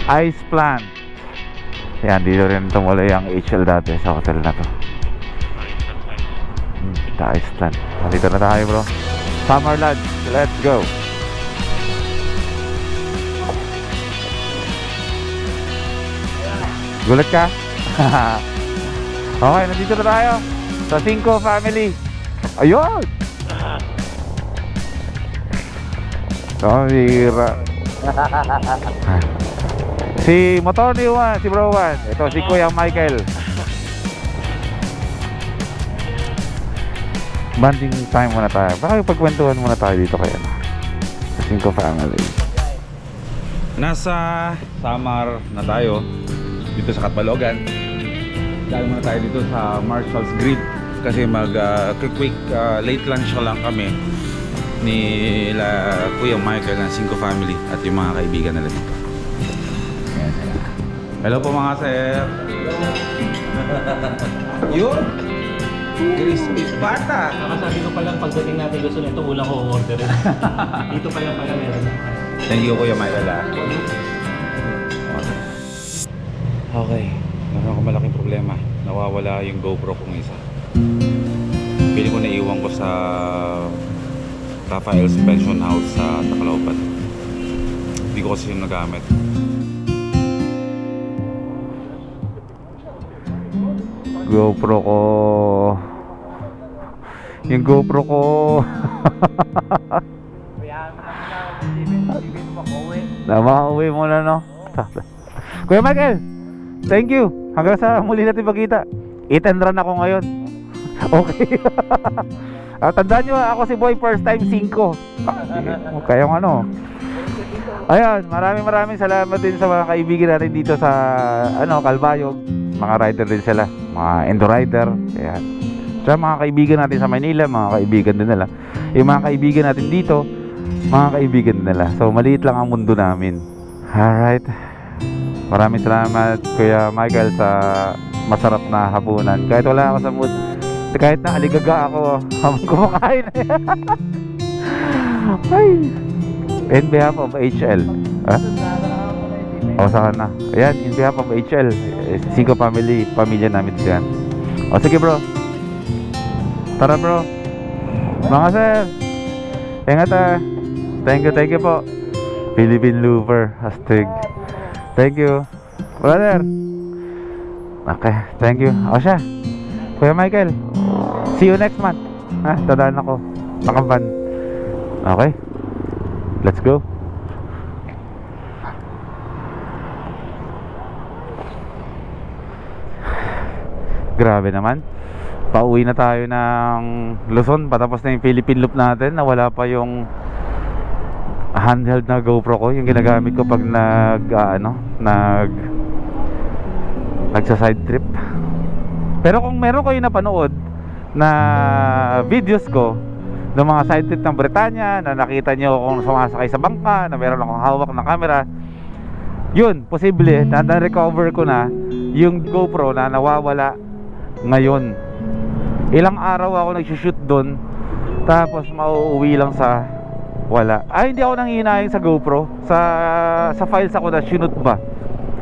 Ice Plant. Yan, dito rin tumuloy ang HL dati sa hotel na to. The Ice Plant. Dito na tayo bro. Summer Lodge, let's go. Gulat ka? Okay, nandito na tayo sa Cinco Family. Ayun! Kamira. Si Motor ni Juan, si Bro Juan. Ito si Kuya Michael. Banding time muna tayo. Baka pagkwentuhan muna tayo dito kaya na sa Cinco Family. Nasa Samar na tayo dito sa Catbalogan. Dahil muna tayo dito sa Marshall's Grid kasi quick late lunch lang kami ni Kuya Michael ng Cinco Family at yung mga kaibigan nila dito. Hello po mga sir. Yun crispy pata. Nakasabi ko palang pagdating natin gusto nito ulang ko order. Dito pa lang pala meron na. Thank you Kuya Michael Okay, meron ako malaking problema. Nawawala yung GoPro kong isa. Pili ko naiwan ko sa Rafael's Pension House sa Tacloban. Hindi ko kasi yung nagamit. GoPro ko. Yung GoPro ko. Makauwi muna no. Kuya Michael, thank you. Hanggang sa muli natin magkita. Eat and run ako ngayon. Okay. Tandaan nyo, ako si Boy, first time 5. Kayong ano. Ayun, maraming salamat din sa mga kaibigan natin dito sa Calbayog. Mga rider din sila, mga endo rider. Ayan. Sa mga kaibigan natin sa Manila, mga kaibigan din nila. Yung mga kaibigan natin dito, mga kaibigan din nila. So maliit lang ang mundo namin. Alright. Maraming salamat Kuya Michael sa masarap na hapunan. Kahit wala ako sa mood, kahit na aligaga ako habang kumakain. Ay. In behalf of HL. O saka na. Ayan, in behalf of HL, Cinco Family, pamilya namin dyan. O sige bro. Tara bro. Mga sir, ingat Thank you po. Philippine Lover, hashtag. Thank you brother. Okay, thank you. O siya, Kuya Michael, see you next month. Dadaan ako nakaban. Okay, let's go. Grabe naman. Pauwi na tayo ng Luzon. Patapos na yung Philippine Loop natin. Nawala pa yung handheld na GoPro ko. Yung ginagamit ko pag nagsa-side trip. Pero kung meron kayo napanood na videos ko ng mga side trip ng Bretanya, na nakita nyo kung sumasakay sa bangka, na meron akong hawak na camera, yun, posible na-recover ko na yung GoPro na nawawala ngayon. Ilang araw ako nagsushoot doon, tapos mauuwi lang sa wala. Hindi ako nanghihinayang sa GoPro, sa files ako na sinut ba,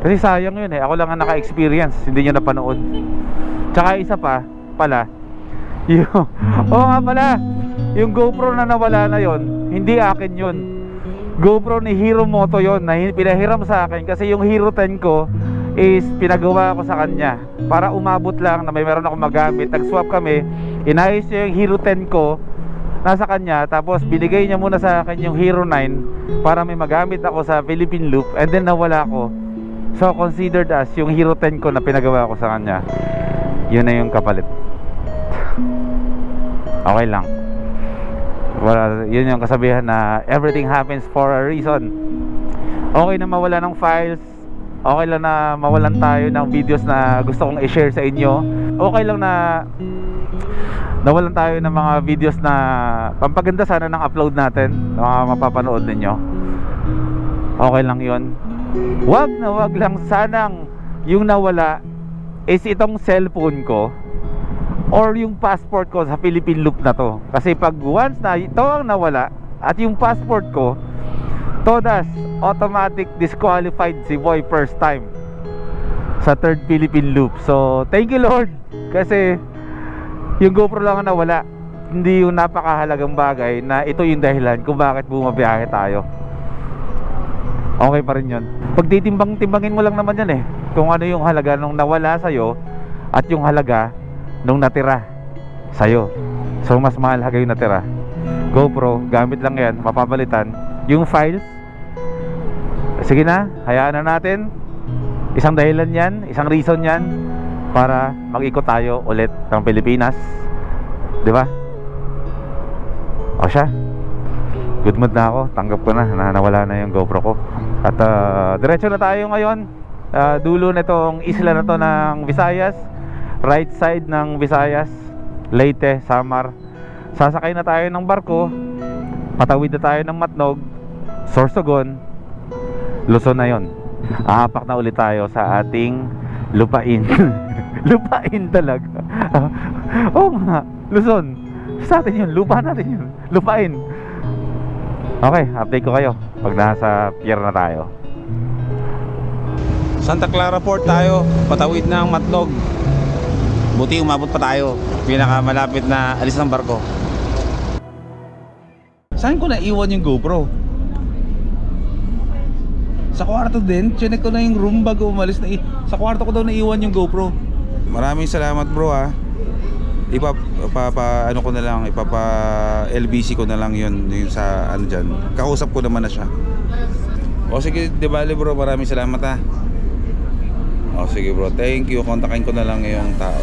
kasi sayang yun ako lang ang naka-experience, hindi nyo napanood. Tsaka isa pa pala yung nga pala, yung GoPro na nawala na yon, hindi akin yun. GoPro ni Hero Moto yon, na pinahiram sa akin kasi yung Hero 10 ko is pinagawa ko sa kanya para umabot lang na may meron akong magamit. Nag-swap kami, inayos niya yung Hero 10 ko nasa kanya, tapos binigay niya muna sa akin yung Hero 9 para may magamit ako sa Philippine Loop, and then nawala ko. So considered as yung Hero 10 ko na pinagawa ko sa kanya, yun na yung kapalit. Okay lang. Yun yung kasabihan na everything happens for a reason. Okay na mawala ng files, okay lang na mawalan tayo ng videos na gusto kong i-share sa inyo, okay lang na nawalan tayo ng mga videos na pampaganda sana ng upload natin, mga mapapanood ninyo. Okay lang yun. Wag lang sanang yung nawala is itong cellphone ko or yung passport ko sa Philippine Loop na to. Kasi pag once na ito ang nawala at yung passport ko, Todas, automatic disqualified si Boy first time sa third Philippine Loop. So, thank you Lord. Kasi yung GoPro lang ang nawala. Hindi yung napakahalagang bagay na ito yung dahilan kung bakit bumabiyahe tayo. Okay pa rin yun. Pag titimbang-timbangin mo lang naman yan eh, kung ano yung halaga nung nawala sa'yo at yung halaga nung natira sa'yo. So, mas mahalaga yung natira. GoPro, gamit lang yan, mapapalitan. Yung files, sige na, hayaan na natin. Isang dahilan yan, isang reason yan para mag-ikot tayo ulit ng Pilipinas. Di ba? O siya, good mood na ako. Tanggap ko na nawala na yung GoPro ko. At diretso na tayo ngayon. Dulo na itong isla na to ng Visayas. Right side ng Visayas, Leyte, Samar. Sasakay na tayo ng barko. Patawid na tayo ng Matnog, Sorsogon, Luzon na yon. Aapak na ulit tayo sa ating lupain. Lupain talaga. Oo nga, Luzon. Sa atin yun, lupa natin yun. Lupain. Okay, update ko kayo pag nasa pier na tayo. Santa Clara Port tayo, patawid ng Matnog. Buti umabot pa tayo, pinakamalapit na alis ng barko. Saan ko naiwan yung GoPro? Sa kwarto din, chinek ko na yung room bago umalis na sa kwarto ko daw naiwan yung GoPro. Maraming salamat bro ha. Ano ko na lang, LBC ko na lang yun sa ano dyan. Kausap ko naman na siya. O sige, di bale bro, maraming salamat ha. O sige bro, thank you. Kontakin ko na lang yung tao.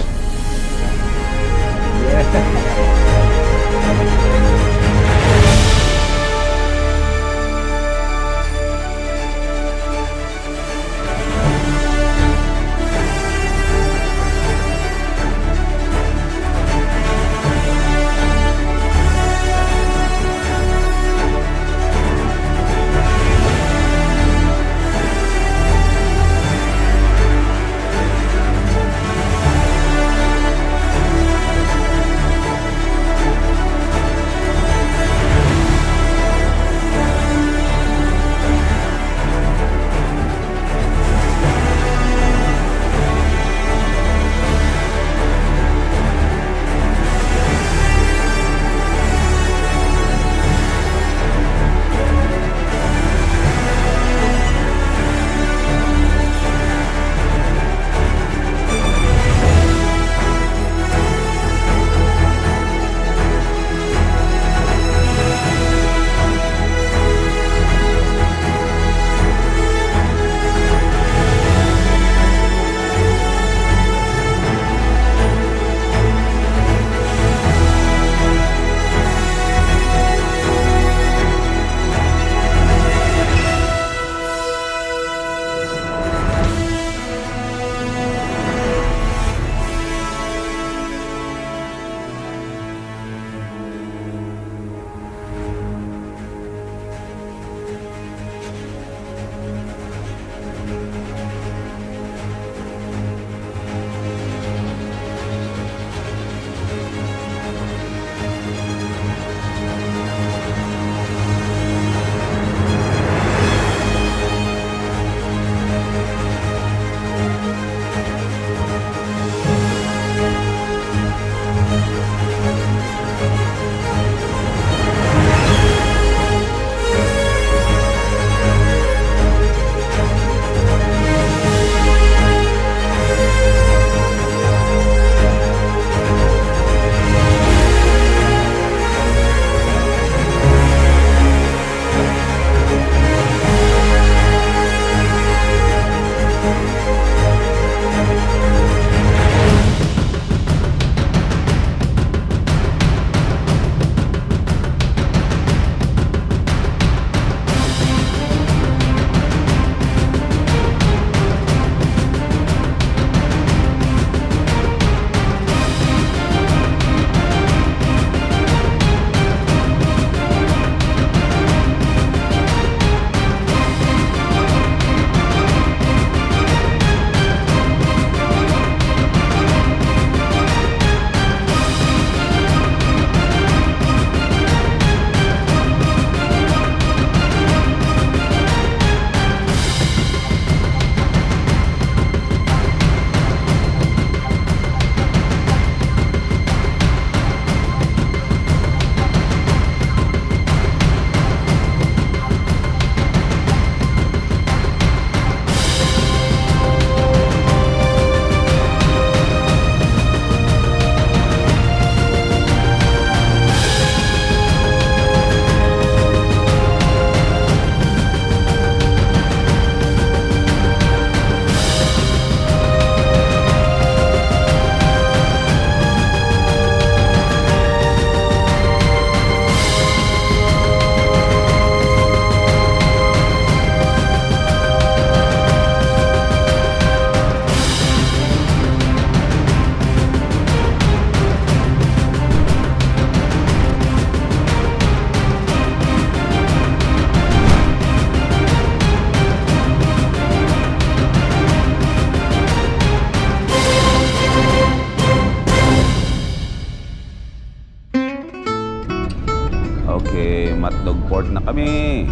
na kami.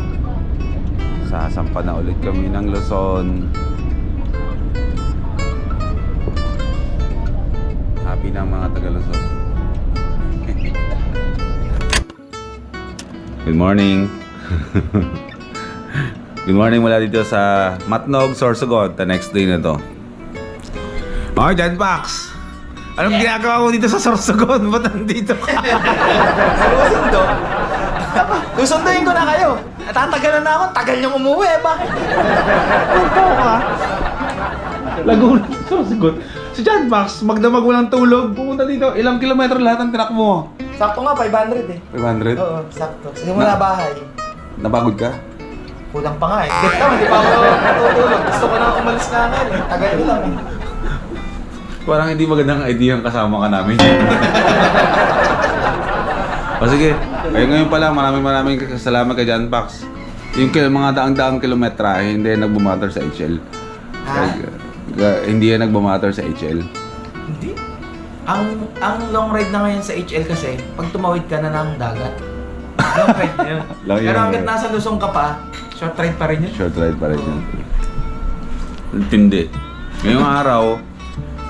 Sasampa na ulit kami ng Luzon. Happy na ang mga taga Luzon. Good morning. Good morning mula dito sa Matnog, Sorsogon. The next day na to. Okay, Jan Pax. Anong ginagawa mo dito sa Sorsogon? Ba't nandito ka? Susundo. Susunduin ko na kayo. Tatagalan na ako. Tagal niyong umuwi, ba? Punta ka. Laguna, Sorsogon. Si John Max, magdamag walang tulog. Pupunta dito. Ilang kilometro lahat ang tinakbo mo? Sakto nga, 500 eh. 500? Oo, sakto. Simula bahay. Napagod ka? Kulang pa nga eh. Hindi pa ako natutulog. Gusto ko na umalis na nga eh. Tagal ko lang eh. Parang hindi magandang idea ang kasama ka namin. O sige, kaya ngayon pala maraming salamat kay John Pax. Yung mga daang-daang kilometrahe, hindi yan nagbumatter sa HL. Ha? Hindi yan nagbumatter sa HL. Hindi. Ang long ride na ngayon sa HL kasi, pag tumawid ka na ng dagat. Long ride na yun. Pero hanggat nasa Luzon ka pa, short ride pa rin yun. Short ride pa rin yun. Tindi. Ngayong araw,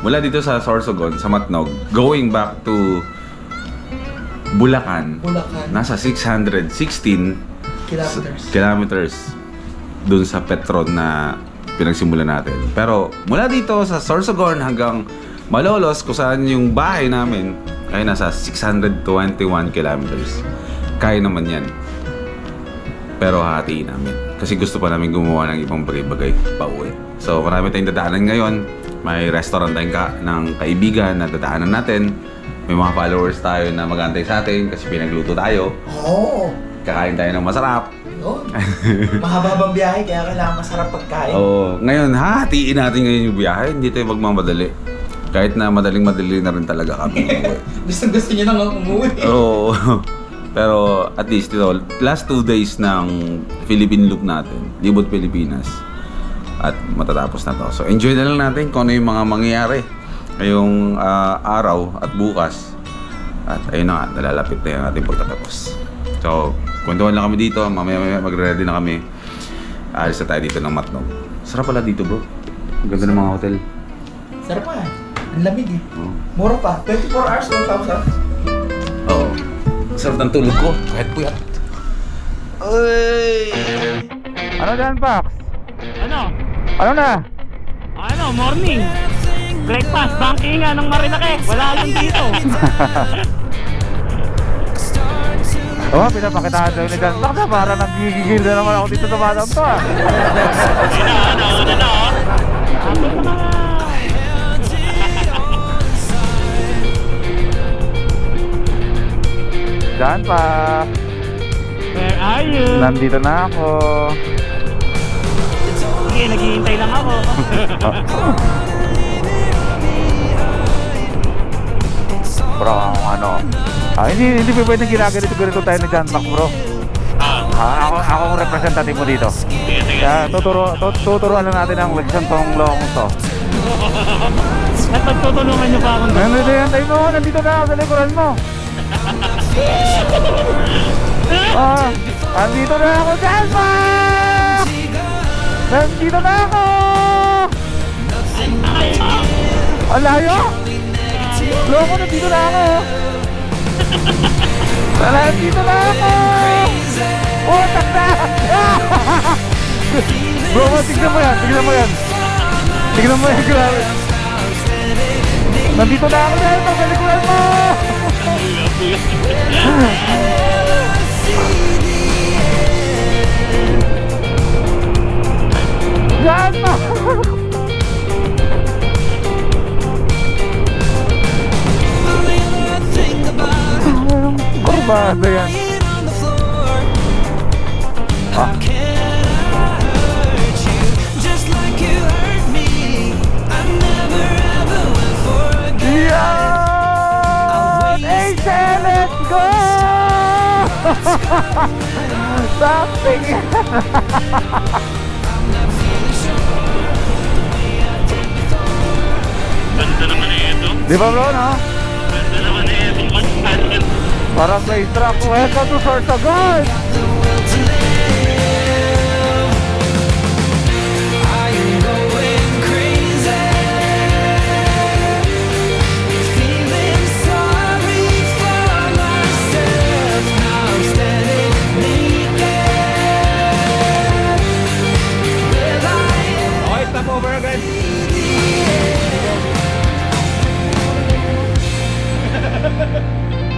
mula dito sa Sorsogon, sa Matnog, going back to Bulacan, nasa 616 kilometers dun sa Petron na pinagsimulan natin. Pero mula dito sa Sorsogon hanggang Malolos, kung saan yung bahay namin, ay nasa 621 kilometers. Kaya naman yan. Pero hatiin namin. Kasi gusto pa namin gumawa ng ibang bagay-bagay pa uwi. So marami tayong dadaanan ngayon. May restaurant tayong ng kaibigan na dadaanan natin. May mga followers tayo na mag-antay sa atin kasi pinagluto tayo. Oo. Kakain tayo ng masarap. Yun. Mahaba bang biyahe kaya kailangan masarap pagkain. Oo. Ngayon, hatiin natin ngayon yung biyahe. Hindi tayo magmamadali. Kahit na madaling-madali na rin talaga kami. Gusto niyo nang umuwi. Oo. Pero at least ito, last 2 days ng Philippine loop natin. Libot Pilipinas. At matatapos na to. So enjoy na lang natin kung ano yung mga mangyayari ngayong araw at bukas. At ayun na nga, nalalapit na yung ating pagtatapos. So, kwentuhan lang kami dito. Mamaya magre-ready na kami. Alis na tayo dito ng Matnog. Sarap pala dito, bro. Ang ganda ng mga hotel. Sarap pa. Ang lamig eh. Oo. Mura pa. 24 hours, 1,000. Oo. Sarap ng tulog ko. Kahit puyat. Uy! Ano dyan, Pax? Ano? Ano na? Ano? Morning. Breakfast. Banking nga ng Marinake. Wala lang dito. Oo, pinapakitaan daw ni Dan Pax na para nagigigil na naman ako dito sa Madam to ah. Ano na? Ako sa mga... Dan Pax, Where are you? nandito na ako. Sige, naghihintay lang ako. Bro, ano? Hindi pa pwedeng ginaganito tayo ni Dan Pax, bro. Ako ang representative mo dito. Kaya tuturuan lang natin ang leksyon tong long to. At pagtutulungan niyo pa akong Nandito yan tayo mo, nandito na ako sa likuran mo. Nandito na ako, Dan Pax! Nandito na ako! Ang layo! Loko, nandito na ako! Nandito na ako! Putak na! Bro, tignan mo yan, tignan mo yan! Tignan mo yan, grabe! Nandito na ako dahil sa likuran mo! Dan Pax! Kurbada yan. Yan! Ace, let's go! Something! Ganda naman eh ito. Di ba bro, no? Ganda naman eh ito. Parang may truck. Welcome to Sorsogon!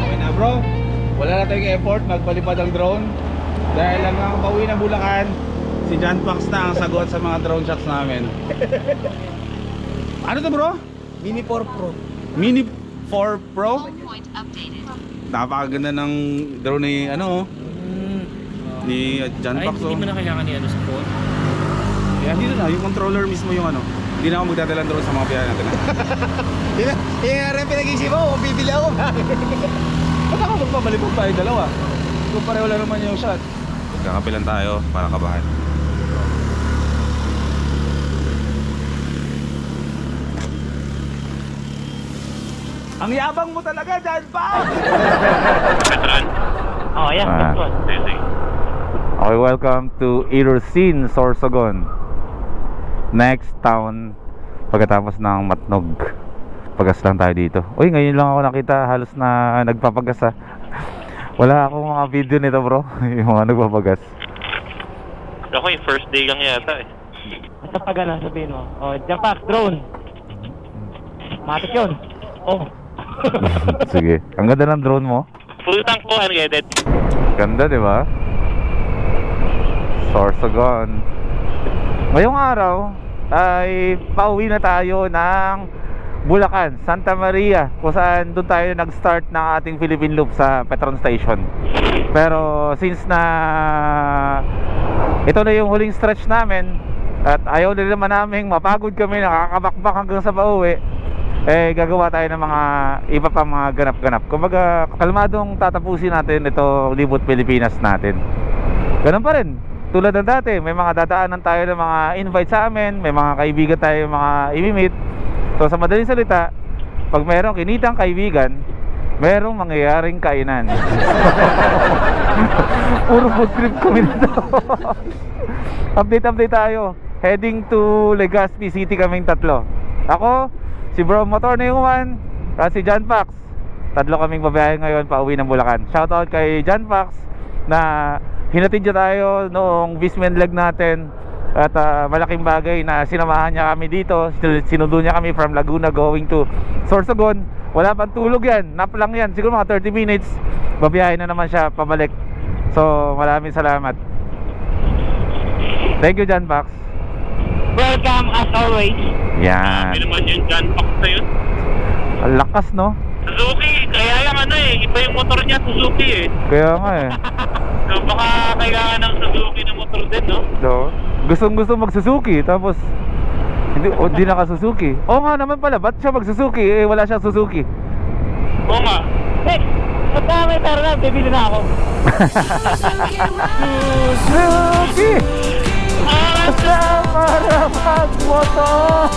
Okay na bro, wala na tayong effort magpalipad ang drone. Dahil lang ang pauwi ng Bulacan, si John Pax na ang sagot sa mga drone shots namin. Ano to bro? Mini 4 Pro. Mini 4 Pro? Napakaganda ng drone ni ni John Pax. Hindi mo na kailangan ni sa phone. Kaya dito na, yung controller mismo yung Hindi na ako magdadala drone sa mga biyahe natin. Yung nga rin pinag-isip mo, kung bibili ako. Ba't ako magpabalipad tayo dalawa? Kung pareho lang naman yung shot. Kakapilan tayo para kabahan. Ang yabang mo talaga, John Pax! Oh, ayan. Ah. Good one. Okay, welcome to Irosin, Sorsogon. Next town pagkatapos ng Matnog. Pagas lang tayo dito. Uy, ngayon lang ako nakita halos na nagpapagas ha. Wala akong mga video nito bro. Yung mga nagpapagas. Ako yung first day lang yata eh. Basta pag sabihin mo. Oh, Japak, drone. Matik yun. Oh. Sige. Ang ganda ng drone mo. Full tank po, unleaded. Ganda, di ba? Sorsogon. Ngayong araw ay pauwi na tayo ng Bulacan, Santa Maria, kung saan doon tayo nag-start ng ating Philippine Loop sa Petron Station. Pero since na ito na yung huling stretch namin at ayaw na naman namin mapagod kami, nakakabakbak hanggang sa pauwi, eh gagawa tayo ng mga iba pang mga ganap-ganap. Kumbaga kalmadong tatapusin natin ito Libot Pilipinas natin. Ganun pa rin, tulad ng dati, may mga dadaanan tayo ng mga invite sa amin, may mga kaibigan tayo mga i-meet. So sa madaling salita, pag mayroong kinitang kaibigan, mayroong mangyayaring kainan. Puro food trip kami nito. Update tayo. Heading to Legazpi City kaming tatlo. Ako, si Bro Motor na yung one, at si John Pax. Tatlo kaming babiyahe ngayon pauwi ng Bulacan. Shoutout kay John Pax na hinatid niya tayo noong Vismen leg natin. At malaking bagay na sinamahan niya kami dito. Sinundo niya kami from Laguna going to Sorsogon. Wala pang tulog yan, nap lang yan. Siguro mga 30 minutes babiyahe na naman siya pabalik. So maraming salamat. Thank you John Pax. Welcome as always. Yan. Hindi naman yung John Fox na yun. Ang lakas no. Suzuki, kaya yung iba yung motor niya, Suzuki eh. Kaya nga eh. So baka kailangan ng Suzuki na motor din, no? So, gusto mag-Suzuki tapos hindi naka-Suzuki. Oo nga naman pala, ba't siya mag-Suzuki? Eh wala siyang Suzuki. Oo nga. Hey, pagka may pera na, bibili na ako. Suzuki! Kasama na mag-motor!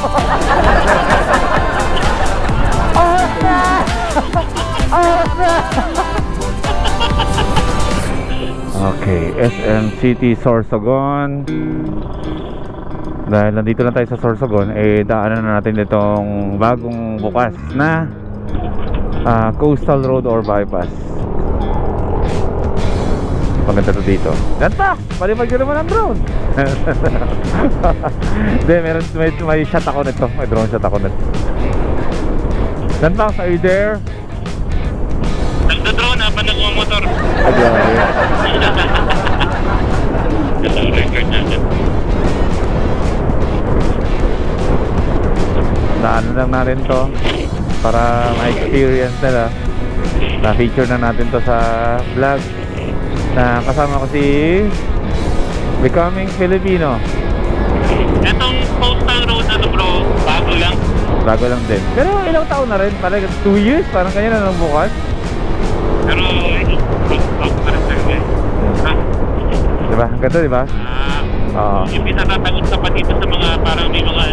Okay, SM City Sorsogon. Dahil nandito lang tayo sa Sorsogon, eh daanan na natin itong bagong bukas na coastal road or bypass. Maganda to dito. Ganda! Palipad ka naman ang drone! Hindi, may shot ako nito. May drone shot ako nito. Ganda, are you there? Nagdodrone habang nagmamotor. Ito ang record natin. Naan lang natin to para ma-experience nila. Na-feature na natin to sa vlog. Na kasama ko si Becoming Filipino. Itong coastal road na to bro, bago lang. Bago lang din. Pero ilang taon na rin, parang 2 years, parang kanya na nang bukas. Pero coastal pa rin talaga eh. Ha? Diba? Ang ganda, diba? Oo. Yung pinatatagot ka pa dito sa mga parang may mga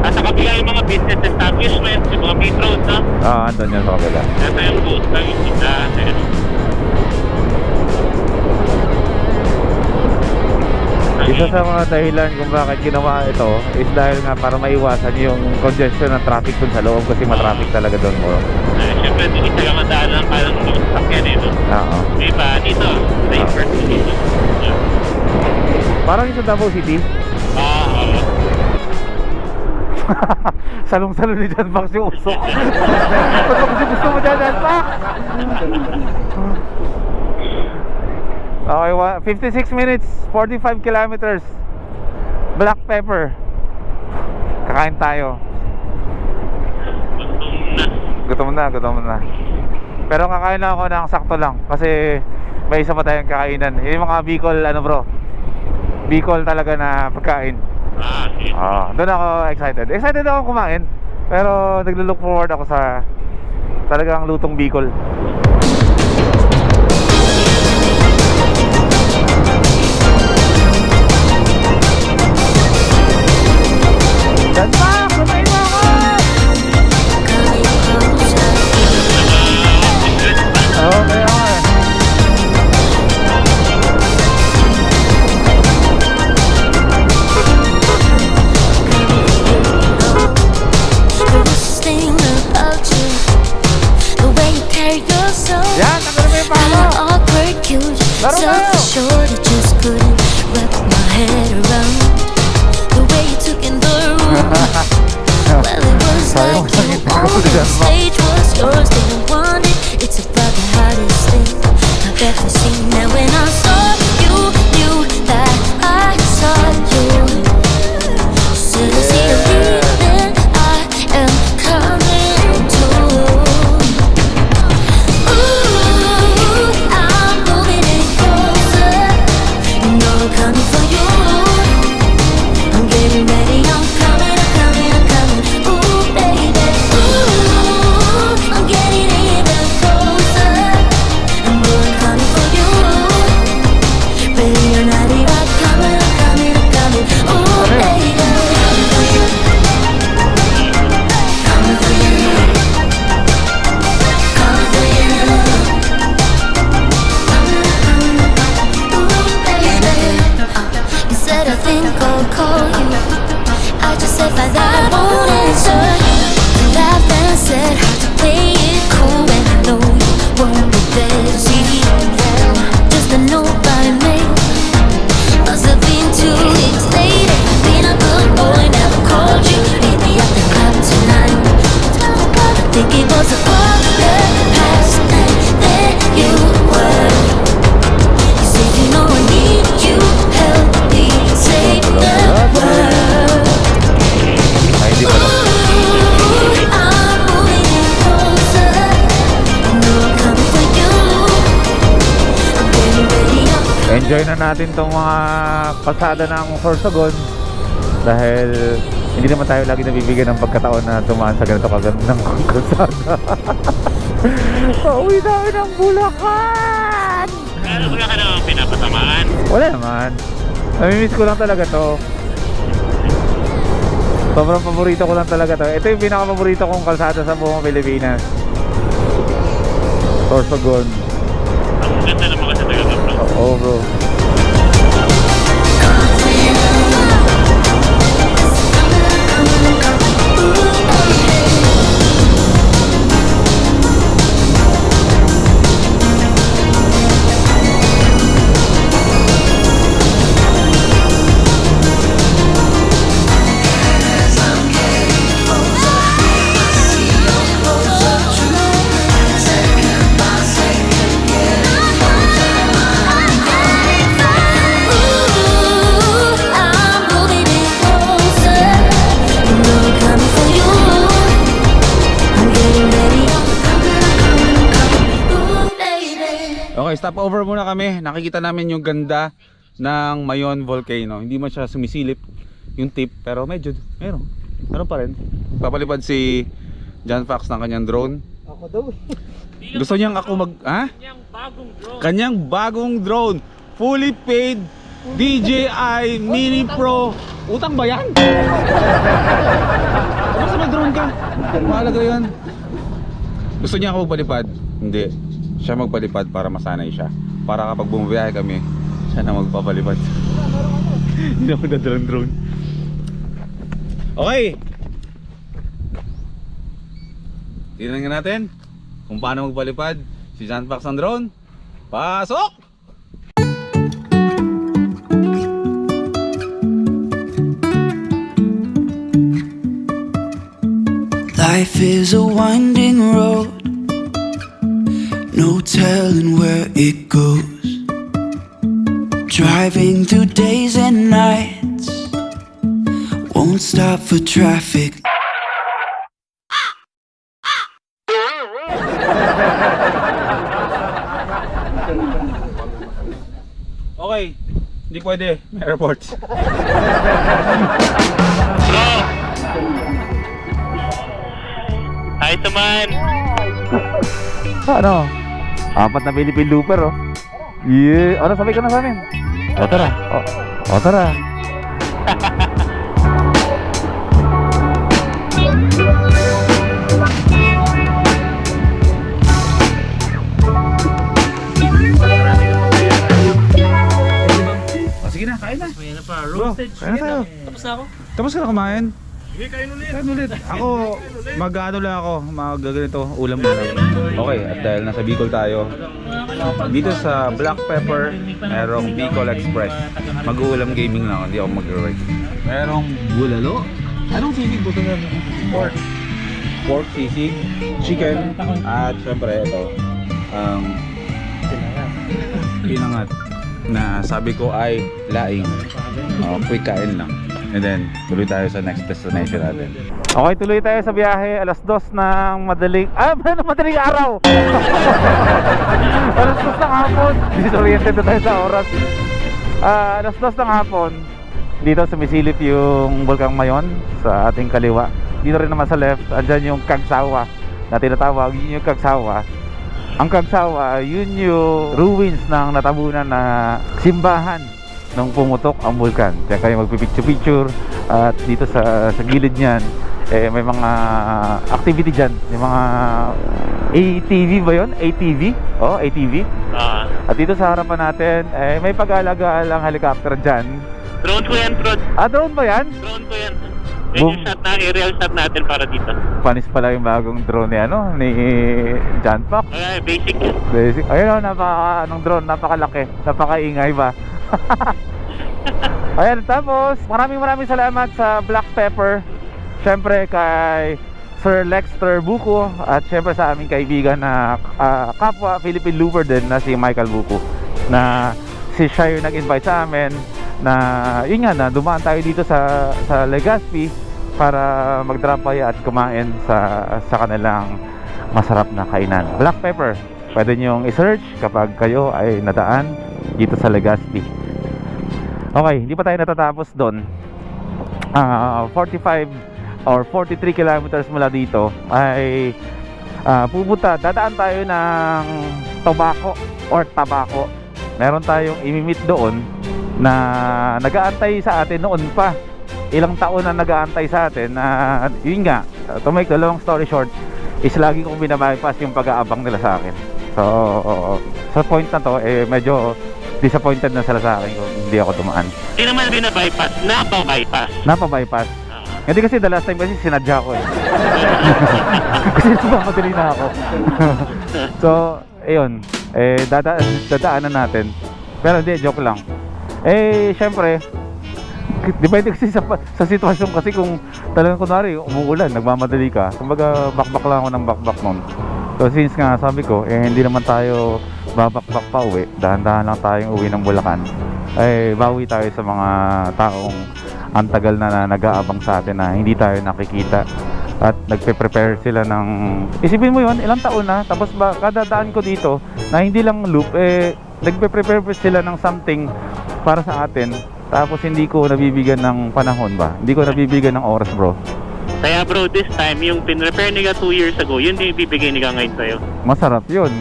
sa kabila yung mga business establishment, yung mga main road, no? Oo, andun yan sa kabila. Ito yung coastal yung kita. Isa sa mga dahilan kung bakit ginawa ito is dahil nga para maiwasan yung congestion ng traffic dun sa loob kasi matraffic talaga dun mo. Siyempre, hindi ka lang madaan ng parang sakyan eh, no? Oo. Diba, dito, safer dito. Parang yung sa Davao City. Oo. Salong-salong ni John Max yung usok. Ba't mo gusto mo dyan, John Max? Okay, 56 minutes, 45 kilometers. Black pepper. Kakain tayo. Gutom na. Pero kakain lang ako ng sakto lang. Kasi may isa pa tayong kakainan. Yung mga Bicol, Bicol talaga na pagkain. Doon ako excited. Excited ako kumain. Pero naglo-look forward ako sa talagang lutong Bicol. Dan pa! Patayin mo ako! Okay, okay. Yan, tagal mo yung palo. Laro kayo. Sayang lang yung stage was yours, didn't want it. It's about the hardest thing I've ever seen. And when I saw you, knew that I saw you. Said I see you leaving, I am coming too. Ooh, I'm moving in closer. You know I'm coming for you. I'm getting ready, I'm coming. Ooh, baby, ooh, I'm getting even closer. And boy, I'm coming for you. Baby, you're not even coming. Ooh, baby, coming for you. Coming for you. Coming for you. Ooh, baby. You said I think I'll call you. I just said by that I won't answer. You laughed and said hard to play it cool when I know you won't be there. See, just a note by mail. Must have been 2 weeks later. Been a good boy, never called you. Meet me at the club tonight. I think it was a quarter past, and there you were. You said you know I need you, help me say the word. Ay, di pala. I'm moving in closer. You know I'm coming for you. I'm getting ready, I'm Enjoy na natin tong mga pasada ng Sorsogon. Dahil hindi naman tayo lagi nabibigyan ng pagkataon na tumaan sa ganito kagandang kalsada. Pauwi namin ng Bulacan! Ano ba ka naman pinapatamaan? Wala naman. Namimiss ko lang talaga to. Sobrang paborito ko lang talaga to. Ito yung pinaka-paborito kong kalsada sa buong Pilipinas. Sorsogon. Ang ganda naman kasi talaga, bro. Oo, bro. Okay, stop over muna kami. Nakikita namin yung ganda ng Mayon Volcano. Hindi man siya sumisilip yung tip, pero medyo meron pa rin. Papalipad si John Fox ng kanyang drone. Ako daw. Gusto niyang ako ha? Kanyang bagong drone. Kanyang bagong drone, fully paid DJI Mini Pro. Utang ba yan? Basta may drone ka. Mahalaga yan. Gusto niya ako magpalipad? Hindi. Siya magpalipad para masanay siya. Para kapag bumabiyahe kami, siya na magpapalipad. Hindi na magdadalang drone. Okay. Tingnan nga natin kung paano magpalipad si John Fox ng drone. Pasok! Life is a winding road, no telling where it goes. Driving through days and nights, won't stop for traffic. Okay, hindi pwede. May airports. Bro! Hi, Saman! Ano? Apat na Philippine Looper, oh. Yeah. Ano, sabay ka na sa amin? O, tara. O, tara. Sige na, kain na. May na pa, Bro, roasted kain na tayo. Tapos na ako. Tapos ka na kumain? Sige, kain ulit. Ako, mag-ano lang ako, mag-ganito, ulam na lang. Okay, at dahil nasa Bicol tayo, dito sa Black Pepper, merong Bicol Express. Mag-uulam gaming lang, hindi ako mag-ride. Merong bulalo. Anong sisig po ito? Pork. Pork, sisig, chicken, at syempre ito, pinangat na sabi ko ay laing. Quick kain lang. And then, tuloy tayo sa next destination natin. Okay, tuloy tayo sa biyahe. Alas 2 ng madaling... madaling araw! Alas 2 ng hapon. Disoriented na tayo sa oras. Alas 2 ng hapon. Dito sumisilip yung Bulkang Mayon sa ating kaliwa. Dito rin naman sa left, andyan yung Kagsawa na tinatawag. Yun yung Kagsawa. Ang Kagsawa, yun yung ruins ng natabunan na simbahan nung pumutok ang bulkan. Diyan kayo magpipicture-picture. At dito sa gilid niyan, may mga activity dyan. May mga ATV ba yun? ATV? Oh, ATV. At dito sa harapan natin, may pag-alagalang helicopter dyan. Drone ko yan, bro. Drone ba yan? Drone ko yan. Yan yung shot na, aerial shot natin para dito. Panis pala yung bagong drone ni John Pak. Okay, basic yun. Basic. Ayun, anong drone, napakalaki, napakaingay ba? Ayan, tapos maraming salamat sa Black Pepper. Syempre kay Sir Lexter Buko at syempre sa aming kaibigan na kapwa Philippine Looper din na si Michael Buko, na siya yung nag-invite sa amin na yun nga, na dumaan tayo dito sa Legazpi para mag-drop by at kumain sa kanilang masarap na kainan. Black Pepper, pwede nyong i-search kapag kayo ay nadaan dito sa Legazpi. Okay, hindi pa tayo natatapos doon. 45 or 43 kilometers mula dito ay dadaan tayo ng Tabaco. Meron tayong imimit doon na nag-aantay sa atin noon pa. Ilang taon na nag-aantay sa atin na yun nga, to make the long story short, is lagi kong binabypass yung pag-aabang nila sa akin. So sa point na to, medyo disappointed na sila sa akin kung hindi ako dumaan. Hindi naman binabypass, Napa-bypass. Hindi kasi the last time kasi sinadya ko kasi nagmamadali na ako. So ayun, dadaanan natin. Pero hindi, joke lang. Syempre, depende kasi sa sitwasyon kasi kung talagang kunwari umuulan, nagmamadali ka, kumbaga bakbak lang ako ng bakbak nun. So since nga sabi ko, hindi naman tayo babakbak pa uwi, dahan-dahan lang tayong uwi ng Bulacan, bawi tayo sa mga taong ang tagal na nag-aabang sa atin na hindi tayo nakikita at nagpe-prepare sila ng, isipin mo yon, ilang taon na, tapos kada daan ko dito na hindi lang loop, nagpe-prepare sila ng something para sa atin, tapos hindi ko nabibigyan ng panahon ba, hindi ko nabibigyan ng oras, bro. Kaya bro, this time, yung pinrepair niya 2 years ago, yun din ibibigay niya ngayon sa'yo. Masarap yun.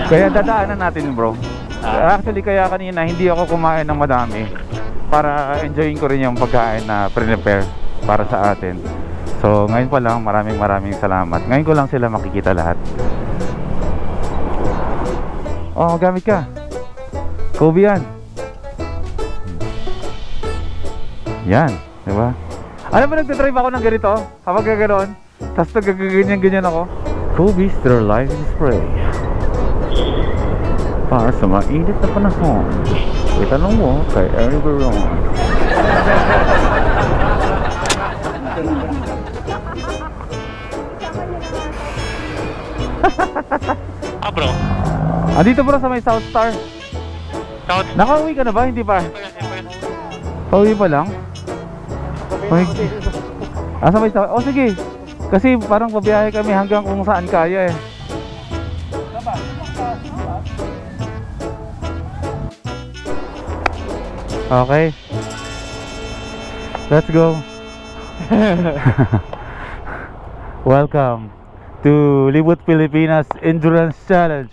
Kaya dadaanan natin, bro. Actually, kaya kanina hindi ako kumain ng madami para enjoyin ko rin yung pagkain na prepare para sa atin. So ngayon pa lang, maraming salamat. Ngayon ko lang sila makikita lahat. Oh, gamit ka. Kobe yan. Yan, di ba? Alam mo, nagtatrive ako ng ganito kapag ganoon, tapos nagaganyan ako. Kobe Sterilizing Spray para sa mainit na panahon. Itanong mo kay Ernie Baron. Andito bro sa may South Star. South. Nakauwi ka na ba? Hindi pa? Pauwi pa lang? May... Sa may South... Oh sige. Kasi parang pabiyahe kami hanggang kung saan kaya eh. Okay. Let's go. Welcome to Libut Pilipinas Endurance Challenge.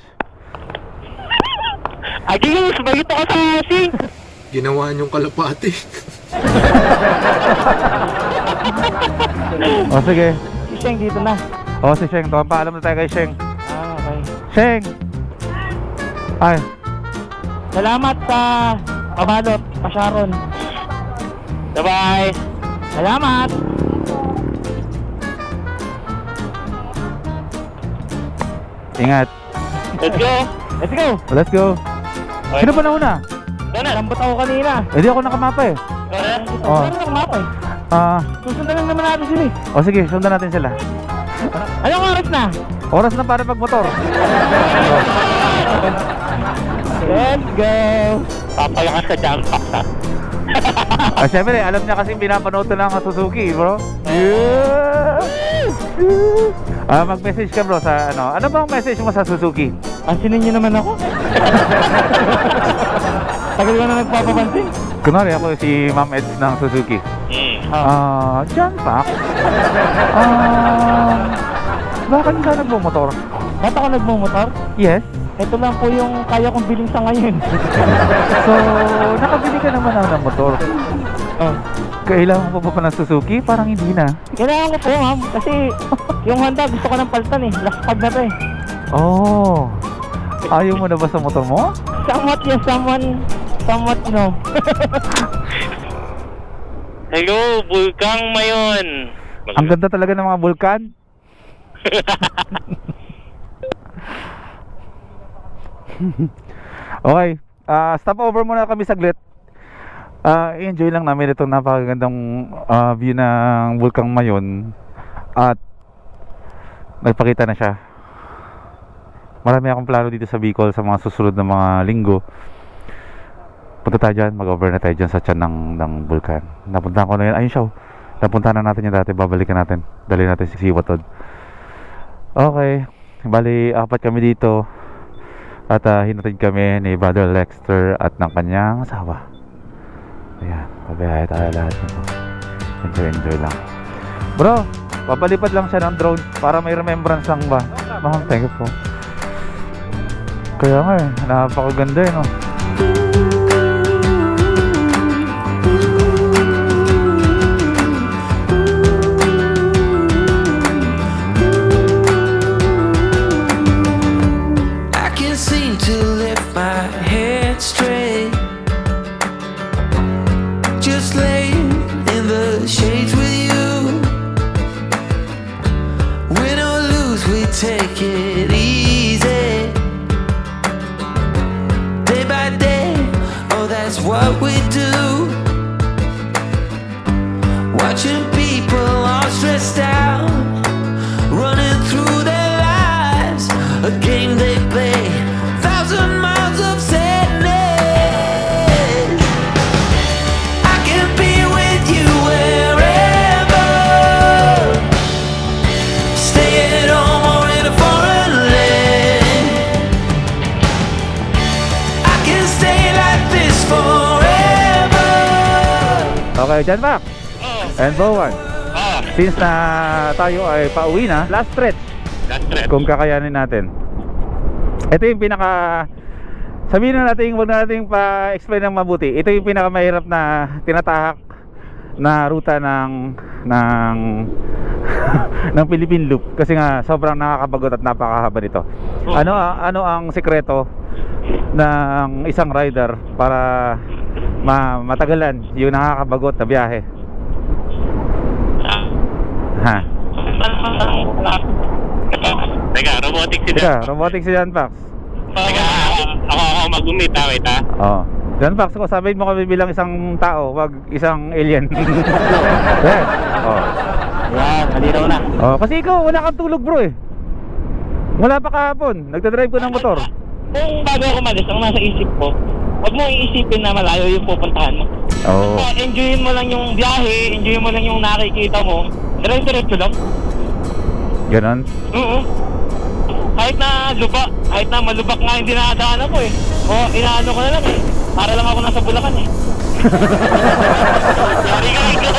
Agis, bagito ka sa sing. Ginawa niyong kalapati. O sige. Si Sheng dito na. O si Sheng. Paalam na tayo kay Sheng. Okay. Sheng! Ay. Salamat sa pabalot, pa Sharon. Bye-bye. Salamat! Ingat. Let's go. Let's go! Let's go. Sino ba nauna? Donald. Lambot ako kanina. Hindi ako nakamapa eh. Oh. Ano lang mapa eh? Susundan lang naman natin sila eh. O sige, sundan natin sila. Anong oras na? Oras na para magmotor. Let's go! Papalakas ka jump pack ha. Siyempre, alam niya kasi pinapanood na ng Suzuki, bro. Yeah! Mag-message ka bro sa ano. Ano bang message mo sa Suzuki? Pansinin niyo naman ako. Tagal ko na nagpapapansin. Kunwari ako si Ma'am Eds ng Suzuki. John Pak. Bakit ka nagmumotor? Ba't ako nagmumotor? Yes. Ito lang po yung kaya kong biling sa ngayon. So, nakabili ka naman ng motor. Kailangan mo pa ng Suzuki? Parang hindi na. Kailangan ko po ma'am. Kasi yung Honda gusto ko ng paltan eh. Last pag na to eh. Oh. Ayaw mo na ba sa motor mo? Somewhat yes, somewhat no. Hello, Bulkang Mayon. Ang ganda talaga ng mga bulkan. Okay, stop over muna kami saglit. Enjoy lang namin itong napakagandang view ng Bulkang Mayon. At nagpakita na siya. Marami akong plano dito sa Bicol sa mga susunod na mga linggo. Punta tayo dyan, mag-over na tayo dyan sa tiyan ng bulkan. Napuntahan ko na yun, ayun siya. Napuntahan na natin yung dati, babalikan natin. Dali natin si Siwatod. Okay, bali 4 kami dito. At hinatid kami ni Brother Lexter at ng kanyang asawa. Ayan, pabiyahe tayo lahat nito. Enjoy lang. Bro, papalipad lang siya ng drone para may remembrance lang ba? Ma'am, thank you po. Kaya nga eh, napakaganda eh no. Take it easy, day by day. Oh, that's what we do. Watching people all stressed out, running through their lives, a game they play, 1,000 miles of sadness. I can be with you wherever, stay at home. Okay, John Mac and Bowan. Since na tayo ay pauwi na, last stretch kung kakayanin natin. Ito yung pinaka, sabihin na natin, huwag na natin pa-explain ng mabuti. Ito yung pinakamahirap na tinatahak na ruta ng ng Philippine Loop. Kasi nga sobrang nakakabagot at napakahaba nito. Ano ang sekreto ng isang rider para matagalan yung nakakabagot na biyahe? Ha? Teka, robotic si Dan. Robotic si John Pax. Teka, ako mag-umit ha, wait ha. Oo. John Pax, kung sabihin mo kami bilang isang tao, wag isang alien. Yes. Oh. Yan, halinaw na. Oh, kasi ikaw wala kang tulog bro eh. Wala pa kahapon, nagdadrive ko ng motor. kung bago ako umalis, ang nasa isip ko, huwag mo iisipin na malayo yung pupuntahan mo. Oo. Enjoyin mo lang yung biyahe, enjoyin mo lang yung nakikita mo. Diretso lang. Ganon. Oo. Kahit na malubak nga yung dinadaanan ko eh. O, inaano ko na lang eh. Para lang ako nasa Bulacan eh. Sorry ka, ikaw.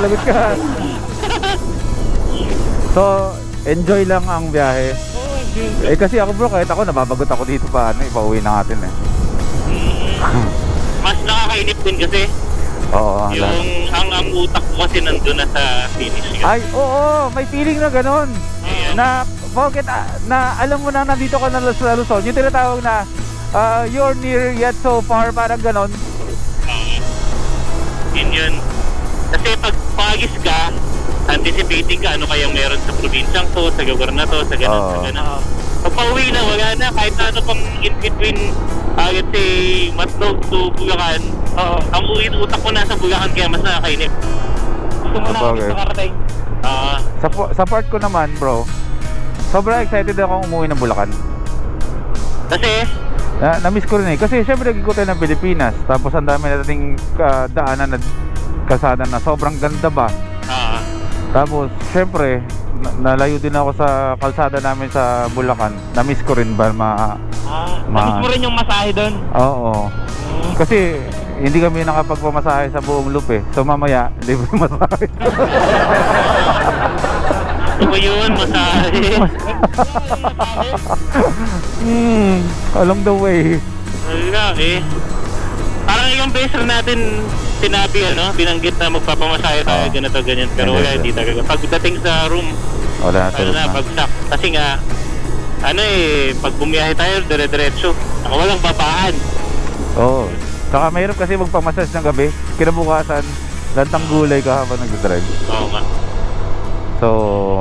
Lagot ka. So, enjoy lang ang biyahe. Oo, enjoy. Kasi ako bro, kahit ako nababagot ako dito pa, pauwi na natin eh. Mas nakakainip din kasi. Oo, Yung ang utak ko kasi nandun na sa finish. ay, oo, may feeling na ganon. Ayan. Na, bakit, na alam mo na nandito ka na sa Luzon. Yung tinatawag na, you're near yet so far, parang ganon. Yun. Kasi pag pagis ka, anticipating ka ano kayang meron sa probinsyang to, sa lugar na to, sa ganun, sa ganun. Pag pauwi na, wala na, kahit ano pang in between, let's say, Matlog to Bulacan, ang utak ko nasa Bulacan kaya mas nakakainip. Gusto mo na ako Okay. makarating. Sa part ko naman bro, sobrang excited akong umuwi ng Bulacan. Kasi, Na-miss ko rin eh. Kasi syempre nagkikot tayo ng Pilipinas. Tapos ang dami nating daanan na kalsada na sobrang ganda ba. Tapos syempre nalayo din ako sa kalsada namin sa Bulacan. Na-miss ko rin ba Namiss mo rin yung masahe doon. Oo. Kasi hindi kami nakapagpamasahe sa buong loop eh. So mamaya libre masahe. ano yun, masahe. Along the way. Wala eh. Parang ilang beses na natin sinabi, binanggit na magpapamasahe tayo, ganito, ganyan. Pero wala, hindi talaga. Pagdating sa room, Wala bagsak. Kasi nga, pag bumiyahe tayo, dire-diretso. Ako walang babaan. Oo. Saka mahirap kasi magpamassage ng gabi. Kinabukasan, lantang gulay ka habang nagdadrive. Oo nga. So,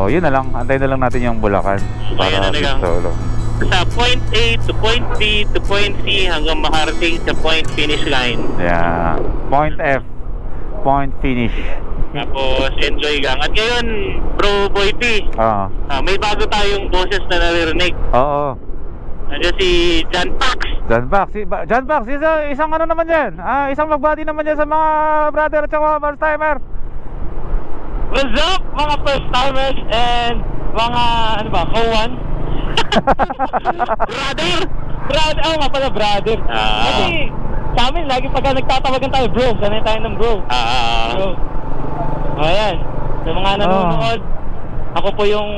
yun na lang. Antayin na lang natin yung Bulacan. Ayan na lang. solo. Sa point A to point B to point C hanggang makarating sa point finish line. Yeah. Point F. Point finish. Tapos enjoy lang. At ngayon, Bro Boy P, Oo. may bago tayong boses na naririnig. Oo. Nandiyan si John Pax. John Pax. John Pax, isang ano naman yan. Isang magbati naman yan sa mga brother at saka first timer. What's up mga first timers and mga Kawan? Brother, nga pala brother. Kasi sa amin lagi pagka nagtatawagan tayo bro, sanay tayo ng bro. Bro. Ayan, sa mga nanonood, ako po yung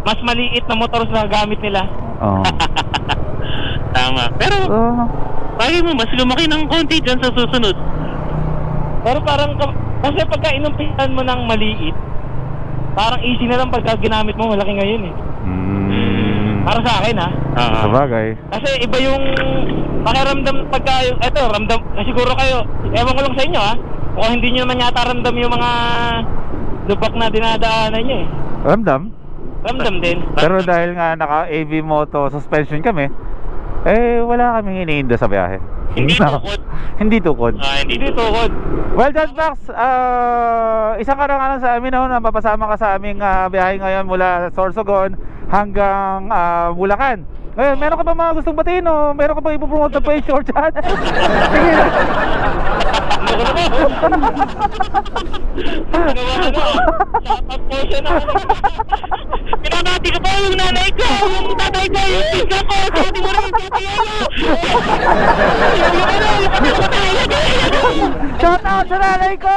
mas maliit na motor na gamit nila. Oo. Tama. Pero bagay mo, mas lumaki ng konti dyan sa susunod. Pero parang kasi pagka inumpisan mo ng maliit, parang easy na lang pagka ginamit mo, malaki ngayon eh. Para sa akin ha. Sabagay. Kasi iba yung pakiramdam pagka ramdam, siguro kayo, ewan ko lang sa inyo ha. Kung hindi nyo naman yata ramdam yung mga lubak na dinadaanan nyo eh. Ramdam din. Pero dahil nga naka AV Moto suspension kami, wala kaming iniinda sa biyahe. Hindi tukod. Hindi tukod. Hindi tukod. Well, John Pax, isang karangalan sa amin na mapapasama ka sa aming biyahe ngayon mula Sorsogon hanggang Bulacan. Ngayon, meron ka ba mga gustong batiin o meron ka ba ipopromote na page or chat? Sige. Pinabati ko pa yung nanay ko, yung tatay ko, yung pizza ko, sabi mo rin, Shout out sa nanay ko!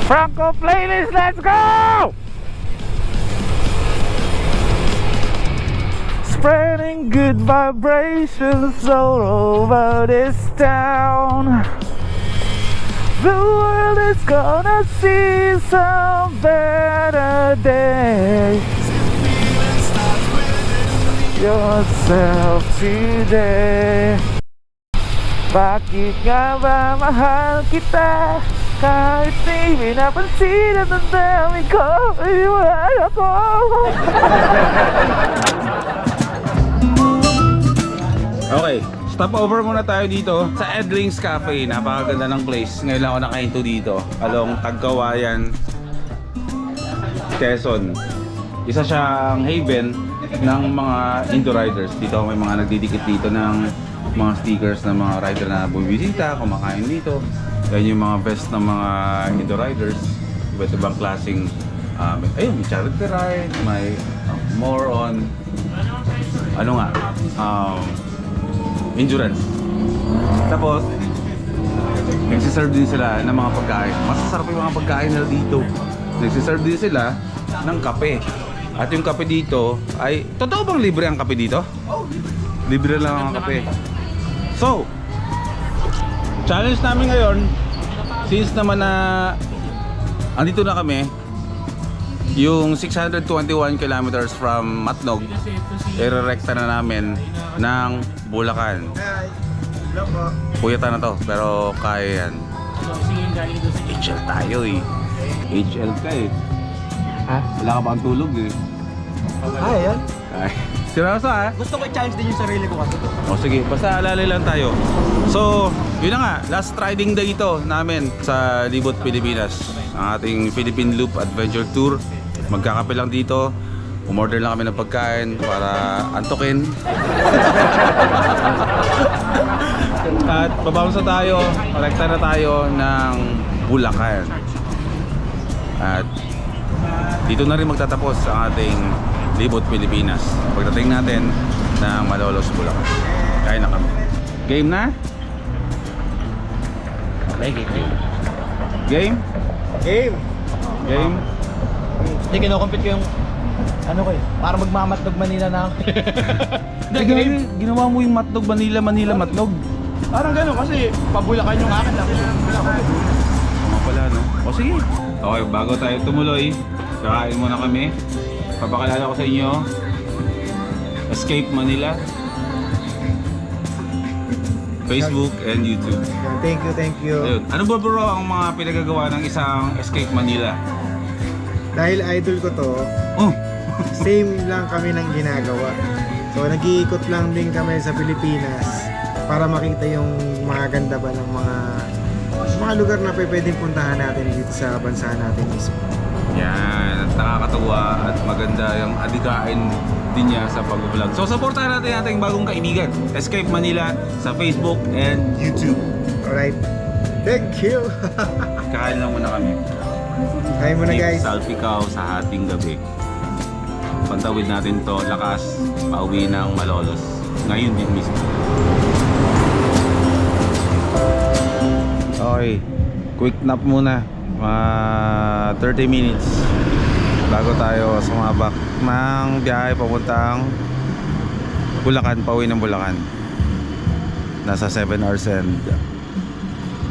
Franco playlist, let's go! Spreading good vibrations all over this town. The world is gonna see some better days. Yourself today. Bakit nga ba mahal kita? Kahit di pinapansin at ang dami ko, iwan ako. Okay, stop over muna tayo dito sa Edling's Cafe. Napakaganda ng place. Ngayon lang ako nakahinto dito along Tagkawayan, Quezon. isa siyang haven ng mga Indo riders. Dito may mga nagdidikit dito ng mga stickers ng mga rider na bumibisita, kumakain dito. Yan yung mga best ng mga Indo riders. Iba't ibang klaseng ayun, may charity ride, may more on endurance. Tapos nagsiserve din sila ng mga pagkain. Masasarap yung mga pagkain nila dito. Nagsiserve din sila ng kape. At yung kape dito ay, totoo bang libre ang kape dito? Libre lang ang kape. So, challenge namin ngayon, since naman na andito na kami, yung 621 kilometers from Matnog, irerekta na namin ng Bulacan. Puyatan na to, pero kaya yan. HL tayo eh. HL ka eh. Ha? Wala ka ba ang tulog eh? Yan. Ay. Seryoso ha? Gusto ko i-challenge din yung sarili ko kasi. O sige, basta alala lang tayo. So, yun na nga, last riding day ito namin sa Libot, Pilipinas. Ang ating Philippine Loop Adventure Tour. Magkakape lang dito. Umorder lang kami ng pagkain para antukin. At babounce na tayo, kolekta na tayo ng Bulacan. At dito na rin magtatapos ang ating Libot, Pilipinas. Pagdating natin ng Malolos, Bulacan. Kaya na kami. Game na? Okay, game. Game? Game! Game? Hindi, kinocompete ko yung para magmamatnog Manila na ako. Ginawa mo yung Matnog, Manila, Matnog. Parang gano'n kasi pabulakan yung akin lang. Tama pala, no? O sige. Okay, bago tayo tumuloy, kakain muna kami. Papakalala ko sa inyo, Escape Manila, Facebook and YouTube. Thank you. Ayun. Ano ba bro ang mga pinagagawa ng isang Escape Manila? Dahil idol ko to, Oh! same lang kami ng ginagawa. So nag-iikot lang din kami sa Pilipinas para makita yung mga ganda ba ng mga lugar na pwedeng puntahan natin dito sa bansa natin mismo. Yan, at nakakatawa at maganda yung adikain din niya sa pag-vlog. So supportahan natin ating bagong kaibigan, Escape Manila, sa Facebook and YouTube. Alright, thank you! Kakain lang muna kami. Kain muna guys. Salpikaw sa hating gabi. Pantawid natin to, lakas, pauwi ng Malolos. Ngayon din mismo. Okay, quick nap muna. 30 minutes bago tayo sumabak ng biyahe papuntang Bulacan, pauwi ng Bulacan. Nasa 7 hours and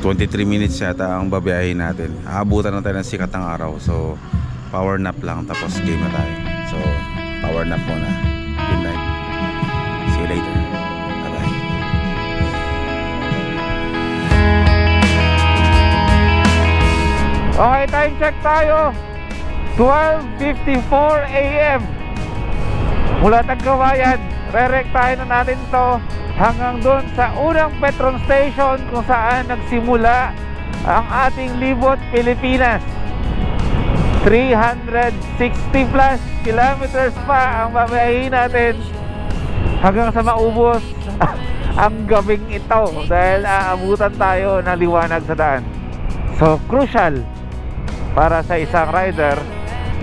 23 minutes yata ang babiyahin natin. Aabutan na tayo ng sikat ng araw. So, power nap lang tapos game na tayo. So, power nap muna. Good night. See you later. Bye-bye. Okay, time check tayo. 12:54 AM. Mula Tagkawayan, rerektahin na natin to hanggang doon sa unang Petron Station kung saan nagsimula ang ating Libot, Pilipinas. 360 plus kilometers pa ang babayahin natin hanggang sa maubos ang gabing ito dahil aabutan tayo ng liwanag sa daan. So crucial para sa isang rider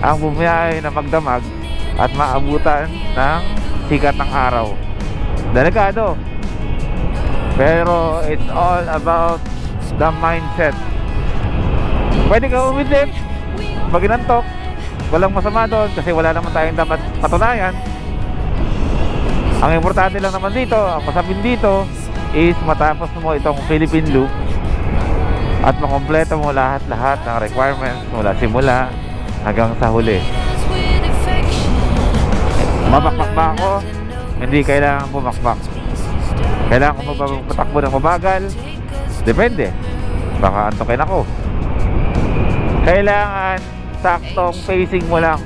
ang bumiyahe na magdamag at maabutan ng sikat ng araw. Delikado, pero it's all about the mindset. Pwede ka umidlip pag inantok, walang masama doon kasi wala naman tayong dapat patunayan. Ang importante lang naman dito, ang pasabin dito is matapos mo itong Philippine Loop at makompleto mo lahat-lahat ng requirements mula simula hanggang sa huli. Mabakbak ba ako? Hindi kailangan bumakbak. Kailangan ko mapatakbo ng mabagal? Depende. Baka antokin ako. Kailangan saktong pacing mo lang.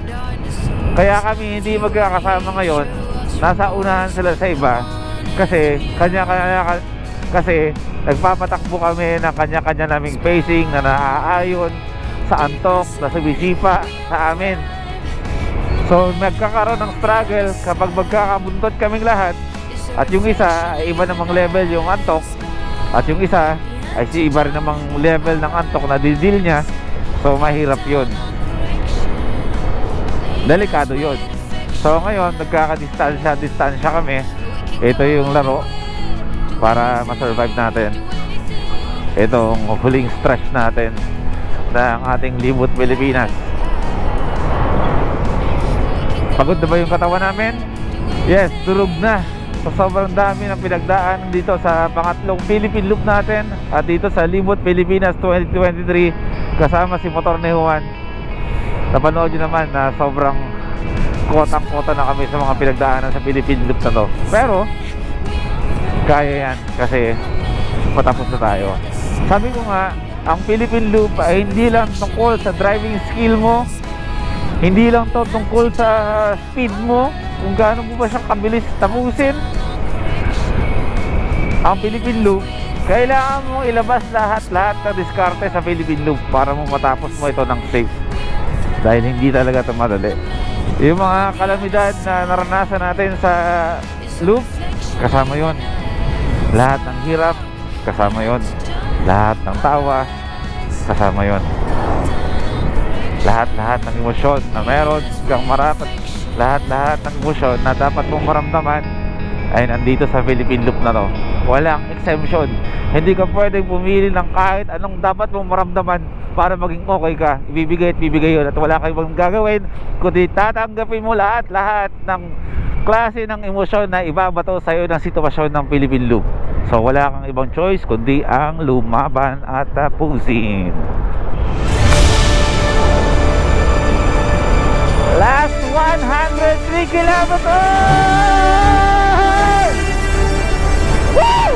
Kaya kami hindi magkakasama ngayon. Nasa unahan sila sa iba kasi kanya-kanya kasi nagpapatakbo kami ng kanya-kanya naming pacing na naaayon sa antok na sumisipa sa amin. So magkakaroon ng struggle kapag magkakabuntot kaming lahat. At yung isa ay iba namang level yung antok. At yung isa ay si iba rin namang level ng antok na didil niya. So mahirap yun. Delikado yun. So ngayon nagkakadistansya kami. Ito yung laro para ma-survive natin itong huling stretch natin ng ating Libot Pilipinas. Pagod na ba yung katawan namin? Yes, durog na. So sobrang dami ng pinagdaan dito sa pangatlong Philippine Loop natin at dito sa Libot Pilipinas 2023 kasama si Motor ni Juan. Napanood nyo naman na sobrang kotang-kota na kami sa mga pinagdaanan sa Philippine Loop na to. Pero kaya yan kasi patapos na tayo. Sabi ko nga, ang Philippine Loop ay hindi lang tungkol sa driving skill mo, hindi lang to tungkol sa speed mo, kung gaano mo ba siyang kabilis tapusin. Ang Philippine Loop, kailangan mo ilabas lahat na diskarte sa Philippine Loop para mo matapos mo ito ng safe. Dahil hindi talaga ito madali. Yung mga kalamidad na naranasan natin sa loop, kasama yon. Lahat ng hirap, kasama yon. Lahat ng tawa, kasama yon. Lahat ng emosyon na meron kang marapat, lahat ng emosyon na dapat mong maramdaman ay nandito sa Philippine Loop na to. Walang exemption. Hindi ka pwedeng pumili ng kahit anong dapat mong maramdaman para maging okay ka. Ibibigay at bibigay yun at wala kang ibang gagawin kundi tatanggapin mo lahat ng klase ng emosyon na ibabato sa'yo ng sitwasyon ng Philippine Loop. So wala kang ibang choice kundi ang lumaban at tapusin. Last 103 kilometers! Woo!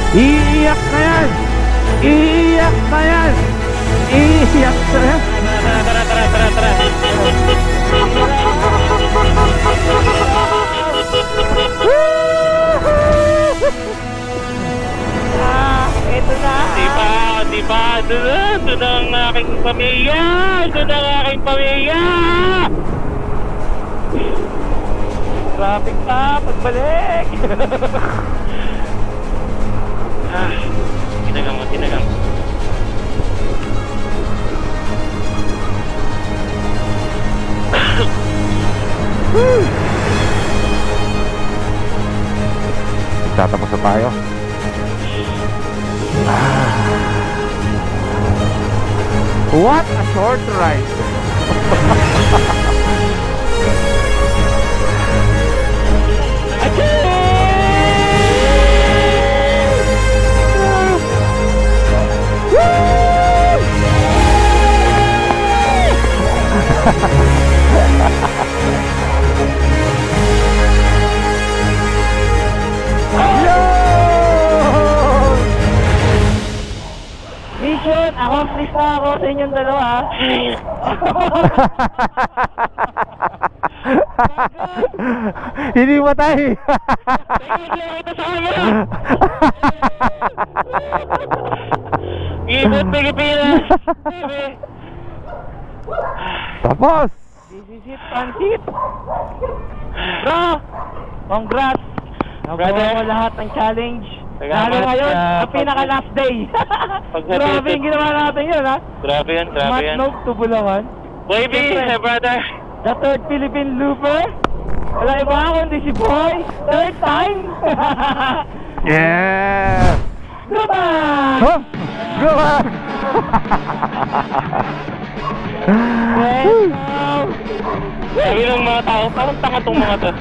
Iiyak na yan! Iiyak na yan! Iiyak na yan! Ito na! Diba? Doon ang aking pamilya! Doon ang aking pamilya! Traffic na! Pagbalik! Tinagang. Tatapos na tayo. What a short ride! Mission accomplished na ako sa inyong dalawa. Hindi matay. Libot Pilipinas! Tapos. This is it, Pansit. Bro, congrats. Nagawa mo lahat ng challenge. Lalo ngayon, ang pinaka last day. Grabe yung ginawa natin yun, ha? Grabe yan. Matnog to Bulawan. Baby, my brother. The third Philippine Looper. Wala iba kundi si Boy. Third time. Yeah! Goodbye! Huh? Go back! Sabi ng mga tao, parang tanga tong mga to.